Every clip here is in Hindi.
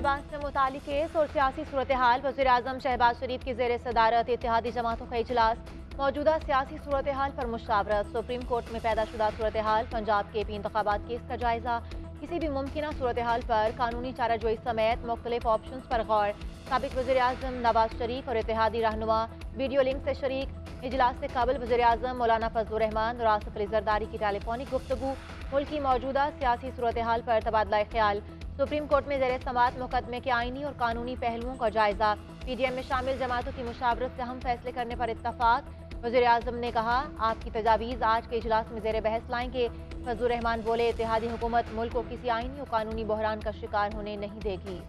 इंतखाबात से मुतालिक केस और सियासी सूरत हाल। वज़ीर-ए-आज़म शहबाज शरीफ की ज़ेर सदारत इत्तेहादी जमातों का इजलास। मौजूदा सियासी सूरत हाल पर मुशावरत। सुप्रीम कोर्ट में पैदा शुदा सूरत हाल। पंजाब के पी इंतखाबात केस का जायजा। किसी भी मुमकिन सूरत हाल पर कानूनी चाराजोई समेत मुख्तलिफ ऑप्शन पर गौर। साबिक वज़ीर-ए-आज़म नवाज शरीफ और इत्तेहादी रहनुमा वीडियो लिंक से शरीक। इजलास से कबल वज़ीर-ए-आज़म मौलाना फजलुर रहमान और आसिफ अली जरदारी की टेलीफोनिक गुफ्तगू। मुल्क की मौजूदा सियासी सूरत हाल पर तबादला ख्याल। सुप्रीम कोर्ट में ज़ेर समाअत मुकदमे के आईनी और कानूनी पहलुओं का जायजा। पीडीएम में शामिल जमातों की मुशावरत से हम फैसले करने पर इत्तफाक। वज़ीर-ए-आज़म ने कहा, आपकी तजावीज़ आज के इजलास में ज़ेर बहस लाएंगे। फजलुर रहमान बोले, इत्तेहादी हुकूमत मुल्क को किसी आईनी और कानूनी बहरान का शिकार होने नहीं देगी।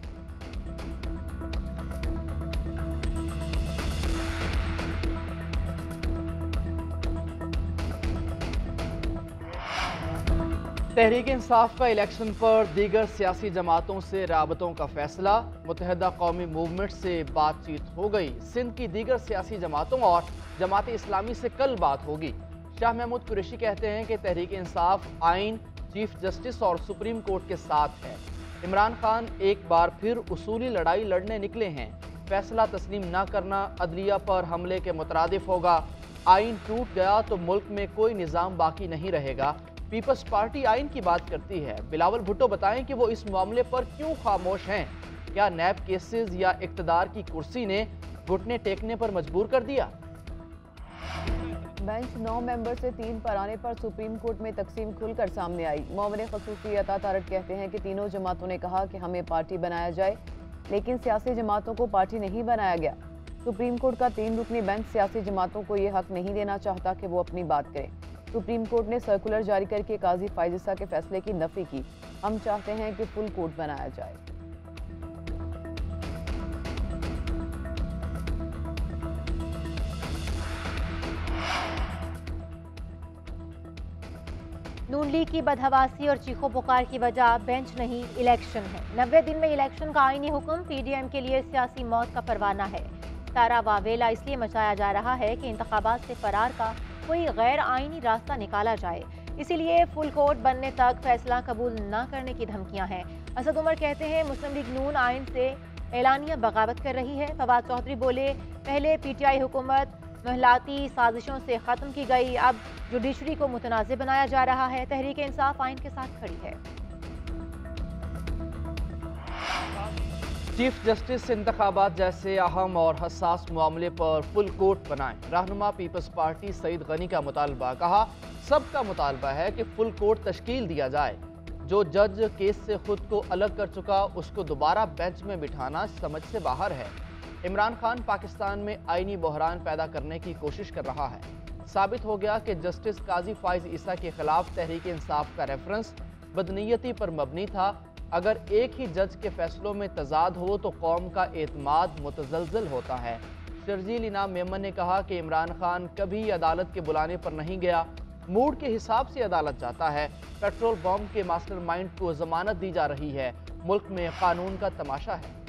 तहरीक इंसाफ का इलेक्शन पर दीगर सियासी जमातों से राबतों का फैसला। मुत्तहिदा कौमी मूवमेंट से बातचीत हो गई। सिंध की दीगर सियासी जमातों और जमात इस्लामी से कल बात होगी। शाह महमूद कुरैशी कहते हैं कि तहरीक इंसाफ आइन, चीफ जस्टिस और सुप्रीम कोर्ट के साथ है। इमरान खान एक बार फिर उसूली लड़ाई लड़ने निकले हैं। फैसला तस्लीम न करना अदलिया पर हमले के मुतरादिफ होगा। आइन टूट गया तो मुल्क में कोई निज़ाम बाकी नहीं रहेगा। पीपल्स पार्टी आइन की बात करती है। बिलावल भुट्टो बताएं कि वो इस मामले पर क्यों खामोश हैं। क्या नैब केसेस या इक्तदार की कुर्सी ने घुटने टेकने पर मजबूर कर दिया? बेंच 9 मेंबर से 3 पर आने पर सुप्रीम कोर्ट में तकसीम खुलकर सामने आई। मोमिन खसूसी अता तारक कहते हैं कि तीनों जमातों ने कहा कि हमें पार्टी बनाया जाए, लेकिन सियासी जमातों को पार्टी नहीं बनाया गया। सुप्रीम कोर्ट का 3 रुकनी बेंच सियासी जमातों को ये हक नहीं देना चाहता कि वो अपनी बात करें। सुप्रीम कोर्ट ने सर्कुलर जारी करके काजी फायजिसा के फैसले की नफी की। हम चाहते हैं कि फुल कोर्ट बनाया जाए। नून लीग की बदहवासी और चीखों पुकार की वजह बेंच नहीं, इलेक्शन है। 90 दिन में इलेक्शन का आईनी हुक्म पीडीएम के लिए सियासी मौत का परवाना है। सारा वावेला इसलिए मचाया जा रहा है कि इंतखाबात से फरार का कोई गैर आईनी रास्ता निकाला जाए। इसीलिए फुल कोर्ट बनने तक फैसला कबूल न करने की धमकियां हैं। असद उमर कहते हैं, मुस्लिम लीग नून आइन से एलानिया बगावत कर रही है। फवाद चौधरी बोले, पहले पीटीआई हुकूमत महलाती साजिशों से ख़त्म की गई, अब जुडिशरी को मुतनाज़ बनाया जा रहा है। तहरीक इंसाफ आइन के साथ खड़ी है। चीफ जस्टिस इंतखाबात जैसे अहम और हसास मामले पर फुल कोर्ट बनाएं। रहनुमा पीपल्स पार्टी सईद गनी का मुतालबा। कहा, सबका मुतालबा है कि फुल कोर्ट तश्कील दिया जाए। जो जज केस से खुद को अलग कर चुका उसको दोबारा बेंच में बिठाना समझ से बाहर है। इमरान खान पाकिस्तान में आईनी बहरान पैदा करने की कोशिश कर रहा है। साबित हो गया कि जस्टिस काजी फाइज ईसा के खिलाफ तहरीक इंसाफ का रेफरेंस बदनीयती पर मबनी था। अगर एक ही जज के फैसलों में तजाद हो तो कौम का एतमाद मुतजलजल होता है। शर्जील इनाम मेमन ने कहा कि इमरान खान कभी अदालत के बुलाने पर नहीं गया, मूड के हिसाब से अदालत जाता है। पेट्रोल बम के मास्टरमाइंड को जमानत दी जा रही है। मुल्क में कानून का तमाशा है।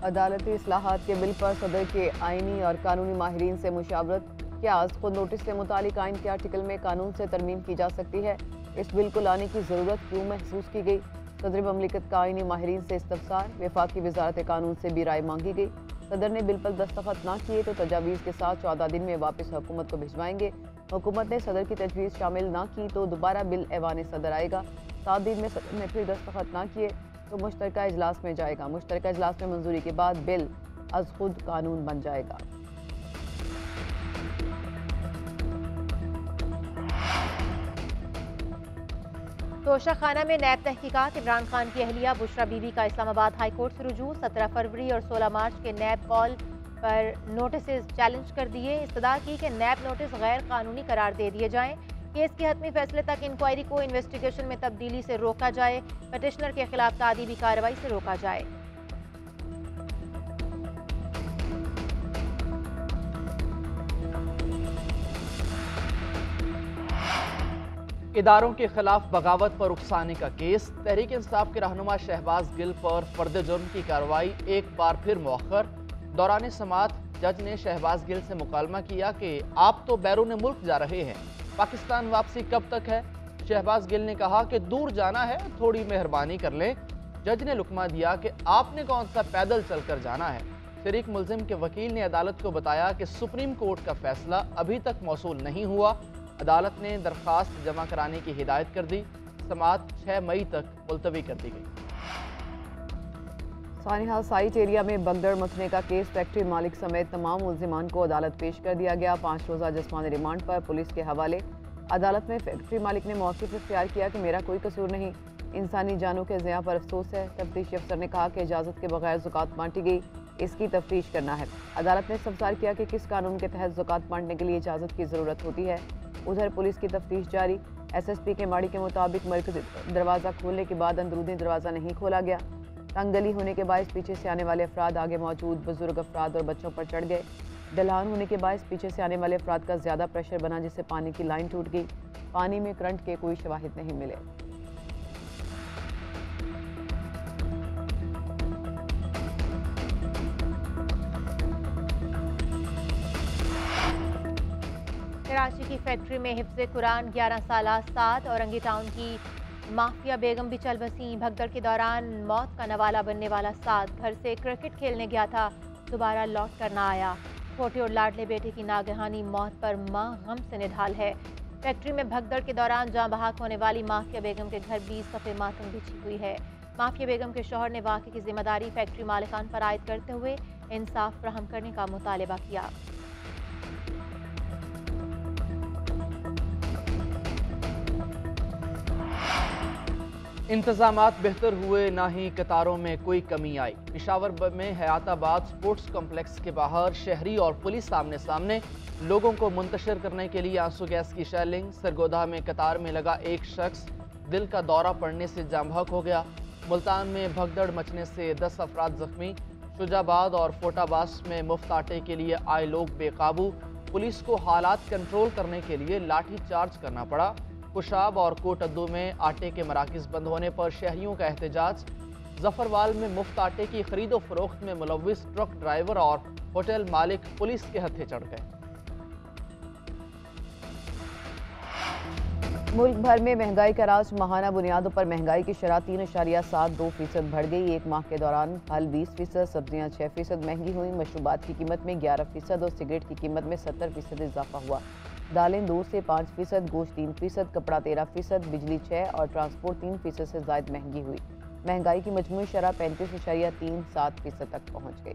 अदालती इस्लाहात के बिल पर सदर के आईनी और कानूनी माहिरीन से मुशावरत। क्या आज खुद नोटिस से मुतालिक आइन के आर्टिकल में कानून से तरमीम की जा सकती है? इस बिल को लाने की ज़रूरत क्यों महसूस की गई? सदर ममलिकत का आईनी माहिरीन से इस्तफसार। वफाकी वजारत कानून से भी राय मांगी गई। सदर ने बिल पर दस्तखत ना किए तो तजावीज़ के साथ 14 दिन में वापस हुकूमत को भिजवाएंगे। हुकूमत ने सदर की तजवीज़ शामिल ना की तो दोबारा बिल ऐवान सदर आएगा। 7 दिन में सदर ने फिर दस्तखत ना किए तो मुश्तरका इजलास में जाएगा। मुश्तरका इजलास में मंजूरी के बाद बिल अज खुद कानून बन जाएगा। तोशा खाना में नैब तहकीकात। इमरान खान की अहलिया बुशरा बीबी का इस्लामाबाद हाई कोर्ट से रुजू। 17 फरवरी और 16 मार्च के नैब कॉल पर नोटिस चैलेंज कर दिए। इस्तदा की कि नैब नोटिस गैर कानूनी करार दे दिए जाएं। केस के हतमी फैसले तक इंक्वायरी को इन्वेस्टिगेशन में तब्दीली से रोका जाए। पटिशनर के खिलाफ तादीबी कार्रवाई से रोका जाए। इदारों के खिलाफ बगावत पर उकसाने का केस। तहरीक इंसाफ के रहनुमा शहबाज गिल पर फर्द जुर्म की कार्रवाई एक बार फिर मौखर। दौरान समाअत जज ने शहबाज गिल से मुकालमा किया कि आप तो बैरून मुल्क जा रहे हैं, पाकिस्तान वापसी कब तक है? शहबाज गिल ने कहा कि दूर जाना है, थोड़ी मेहरबानी कर लें। जज ने लुकमा दिया कि आपने कौन सा पैदल चलकर जाना है। शरीक मुल्जिम के वकील ने अदालत को बताया कि सुप्रीम कोर्ट का फैसला अभी तक मौसूल नहीं हुआ। अदालत ने दरख्वास्त जमा कराने की हिदायत कर दी। समाअत 6 मई तक मुलतवी कर दी गई। सानिहा साइट एरिया में भगदड़ मचने का केस फैक्ट्री मालिक समेत तमाम मुल्जिमान को अदालत पेश कर दिया गया। 5 रोज़ा जिस्मानी रिमांड पर पुलिस के हवाले। अदालत में फैक्ट्री मालिक ने मौक़िफ़ इख्तियार किया कि मेरा कोई कसूर नहीं, इंसानी जानों के ज़िया पर अफसोस है। तफ्तीशी अफसर ने कहा कि इजाज़त के बगैर ज़कात बांटी गई, इसकी तफ्तीश करना है। अदालत ने सब्ज़ार किया कि किस कानून के तहत ज़कात बांटने के लिए इजाज़त की ज़रूरत होती है। उधर पुलिस की तफ्तीश जारी। SSP के माड़ी के मुताबिक मरकज़ी दरवाज़ा खोलने के बाद अंदरूनी दरवाज़ा नहीं खोला गया। तंग गली होने के बायस पीछे से आने वाले अफराद आगे मौजूद बुजुर्ग अफराद और बच्चों पर चढ़ गए। ढलान होने के बायस पीछे से आने वाले अफराद का ज़्यादा प्रेशर बना, जिससे पानी की लाइन टूट गई। पानी में करंट के कोई शवाहिद नहीं मिले। कराची की फैक्ट्री में हिफ्ज़ कुरान 11 साला साद औरंगी टाउन की माफिया बेगम भी चल बसी। भगदड़ के दौरान मौत का नवाला बनने वाला साद घर से क्रिकेट खेलने गया था, दोबारा लौट कर ना आया। छोटे और लाडले बेटे की नागहानी मौत पर मां गम से निढाल है। फैक्ट्री में भगदड़ के दौरान जाँ बहक होने वाली माफिया बेगम के घर 20 सफ़े मातम बिछी हुई है। माफिया बेगम के शौहर ने वाक़े की जिम्मेदारी फैक्ट्री मालिकान पर आयद करते हुए इंसाफ फराहम करने का मुतालबा किया। इंतजामात बेहतर हुए, ना ही कतारों में कोई कमी आई। पेशावर में हयाताबाद स्पोर्ट्स कॉम्प्लेक्स के बाहर शहरी और पुलिस सामने सामने। लोगों को मुंतशिर करने के लिए आंसू गैस की शेलिंग। सरगोधा में कतार में लगा एक शख्स दिल का दौरा पड़ने से जाम बहक हो गया। मुल्तान में भगदड़ मचने से 10 अफराद जख्मी। शुजाबाद और फोटाबास में मुफ्त आटे के लिए आए लोग बेकाबू। पुलिस को हालात कंट्रोल करने के लिए लाठी चार्ज करना पड़ा। कुशाब और कोटद्दू में आटे के मराकिज़ बंद होने पर शहरियों का एहतजाज। जफरवाल में मुफ्त आटे की खरीदो फरोख्त में मुलव्विस ट्रक ड्राइवर और होटल मालिक पुलिस के हत्थे चढ़ गए। मुल्क भर में महंगाई का राज। माहाना बुनियादों पर महंगाई की शरह 3.72% बढ़ गई। एक माह के दौरान फल 20%, सब्जियां 6% महंगी हुई। मशरूबात की कीमत में 11% और सिगरेट की कीमत में 70% इजाफा हुआ। दालें 2 से 5%, गोश्त 3%, कपड़ा 13%, बिजली 6% और ट्रांसपोर्ट 3% से ज़ायद महंगी हुई। महंगाई की मजमूई शरह 35.37% तक पहुँच गई।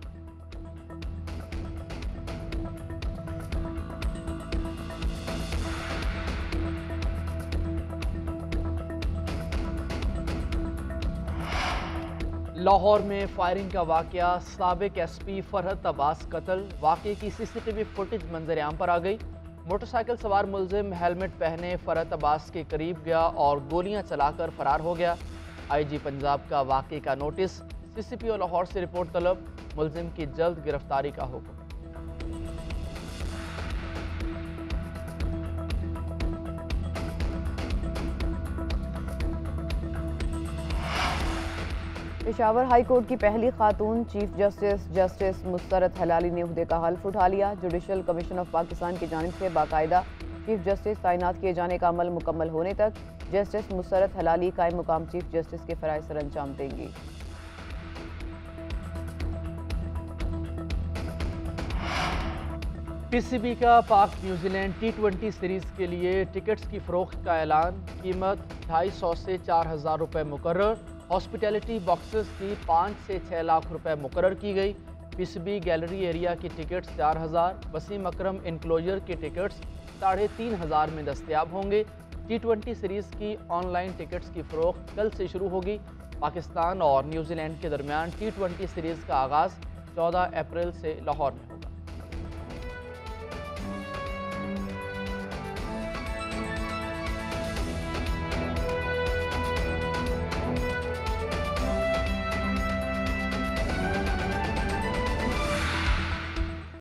लाहौर में फायरिंग का वाकया। साबिक SP फरहत अब्बास कत्ल। वाकये की CCTV फुटेज मंजर-ए-आम पर आ गई। मोटरसाइकिल सवार मुलजिम हेलमेट पहने फरहत अब्बास के करीब गया और गोलियां चलाकर फरार हो गया। IG पंजाब का वाकये का नोटिस। CCPO लाहौर से रिपोर्ट तलब। मुलजिम की जल्द गिरफ्तारी का हुक्म। पेशावर हाई कोर्ट की पहली खातून चीफ जस्टिस मुस्तरद हलाली ने उहदे का हल्फ उठा लिया। जुडिशल कमीशन ऑफ पाकिस्तान की जानिब से बाकायदा चीफ जस्टिस तैनात किए जाने का अमल मुकम्मल होने तक जस्टिस मुस्तरद हलाली कायम मुकाम चीफ जस्टिस के फ़राइज़ सर अंजाम देंगी। PCB का पाक न्यूजीलैंड T20 सीरीज़ के लिए टिकट्स की फ़रोख्त का ऐलान। कीमत 250 से 4,000 रुपये मुकर्रर। हॉस्पिटैलिटी बॉक्सेस की 5 से 6 लाख रुपए मुकर्रर की गई। PCB गैलरी एरिया की टिकट्स 4,000, वसीम अकरम इनक्लोजर की टिकट्स 3,500 में दस्तयाब होंगे। T20 सीरीज़ की ऑनलाइन टिकट्स की फ़रोख्त कल से शुरू होगी। पाकिस्तान और न्यूजीलैंड के दरमियान T20 सीरीज़ का आगाज़ 14 अप्रैल से लाहौर में होगा।